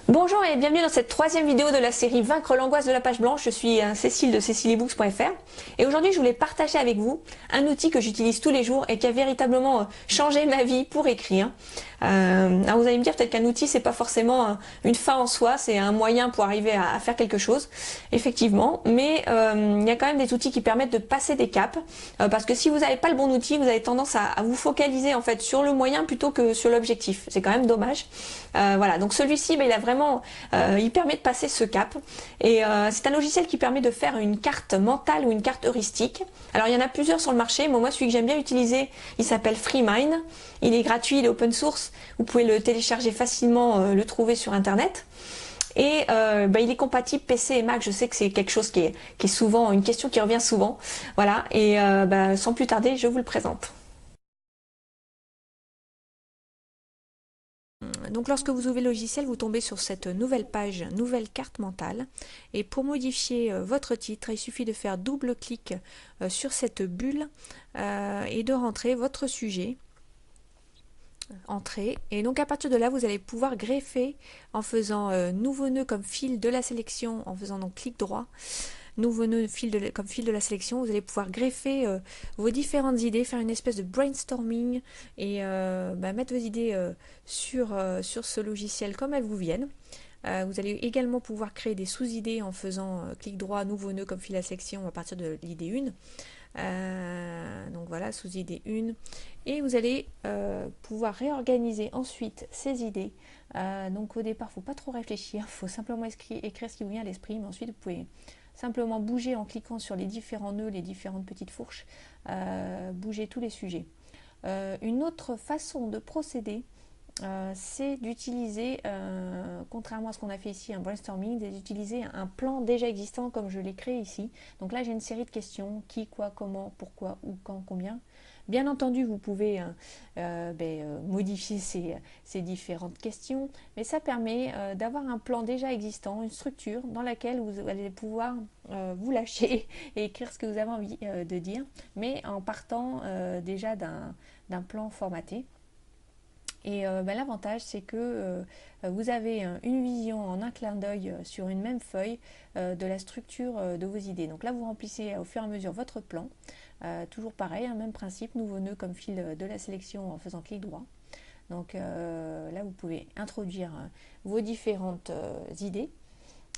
Bonjour et bienvenue dans cette troisième vidéo de la série Vaincre l'angoisse de la page blanche. Je suis Cécile de ceciliebooks.fr et aujourd'hui je voulais partager avec vous un outil que j'utilise tous les jours et qui a véritablement changé ma vie pour écrire. Alors vous allez me dire peut-être qu'un outil c'est pas forcément une fin en soi, c'est un moyen pour arriver à faire quelque chose, effectivement, mais il y a quand même des outils qui permettent de passer des caps parce que si vous n'avez pas le bon outil, vous avez tendance à vous focaliser en fait sur le moyen plutôt que sur l'objectif. C'est quand même dommage. Voilà, donc celui-ci, il a vraiment, il permet de passer ce cap. Et c'est un logiciel qui permet de faire une carte mentale ou une carte heuristique. Alors il y en a plusieurs sur le marché, mais moi celui que j'aime bien utiliser, il s'appelle FreeMind. Il est gratuit, il est open source. Vous pouvez le télécharger facilement, le trouver sur Internet. Et il est compatible PC et Mac. Je sais que c'est quelque chose qui est souvent, une question qui revient souvent. Voilà, et sans plus tarder, je vous le présente. Donc lorsque vous ouvrez le logiciel, vous tombez sur cette nouvelle page, nouvelle carte mentale. Et pour modifier votre titre, il suffit de faire double-clic sur cette bulle et de rentrer votre sujet. Entrée. Et donc à partir de là, vous allez pouvoir greffer en faisant nouveau nœud comme fil de la sélection, en faisant donc clic droit. Nouveau nœud comme fil de la sélection, vous allez pouvoir greffer vos différentes idées, faire une espèce de brainstorming et mettre vos idées sur ce logiciel comme elles vous viennent. Vous allez également pouvoir créer des sous-idées en faisant clic droit, nouveau nœud comme fil de la sélection à partir de l'idée 1. Donc voilà, sous-idée 1. Et vous allez pouvoir réorganiser ensuite ces idées. Donc au départ, il ne faut pas trop réfléchir, il faut simplement écrire ce qui vous vient à l'esprit, mais ensuite vous pouvez simplement bouger en cliquant sur les différents nœuds, les différentes petites fourches, bouger tous les sujets. Une autre façon de procéder, c'est d'utiliser, contrairement à ce qu'on a fait ici, un brainstorming, d'utiliser un plan déjà existant comme je l'ai créé ici. Donc là, j'ai une série de questions, qui, quoi, comment, pourquoi, où, quand, combien. Bien entendu, vous pouvez modifier ces différentes questions, mais ça permet d'avoir un plan déjà existant, une structure dans laquelle vous allez pouvoir vous lâcher et écrire ce que vous avez envie de dire, mais en partant déjà d'un plan formaté. Et l'avantage, c'est que vous avez une vision en un clin d'œil sur une même feuille de la structure de vos idées. Donc là, vous remplissez au fur et à mesure votre plan. Toujours pareil, même principe, nouveau nœud comme fil de la sélection en faisant clic droit. Donc là, vous pouvez introduire vos différentes idées.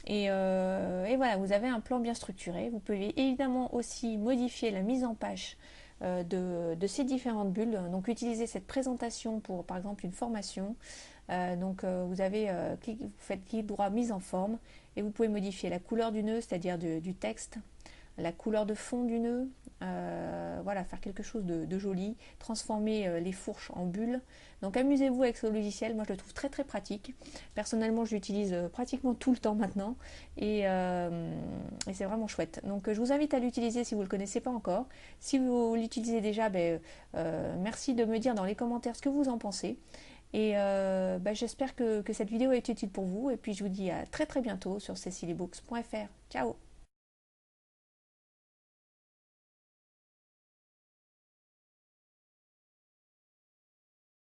Et voilà, vous avez un plan bien structuré. Vous pouvez évidemment aussi modifier la mise en page de ces différentes bulles. Donc utiliser cette présentation pour par exemple une formation. Vous faites clic droit mise en forme et vous pouvez modifier la couleur du nœud, c'est-à-dire du texte, la couleur de fond du nœud, voilà, faire quelque chose de joli, transformer les fourches en bulles. Donc amusez-vous avec ce logiciel, moi je le trouve très très pratique. Personnellement je l'utilise pratiquement tout le temps maintenant et c'est vraiment chouette. Donc je vous invite à l'utiliser si vous ne le connaissez pas encore. Si vous l'utilisez déjà, merci de me dire dans les commentaires ce que vous en pensez. Et j'espère que cette vidéo est utile pour vous et puis je vous dis à très très bientôt sur ceciliebooks.fr. Ciao!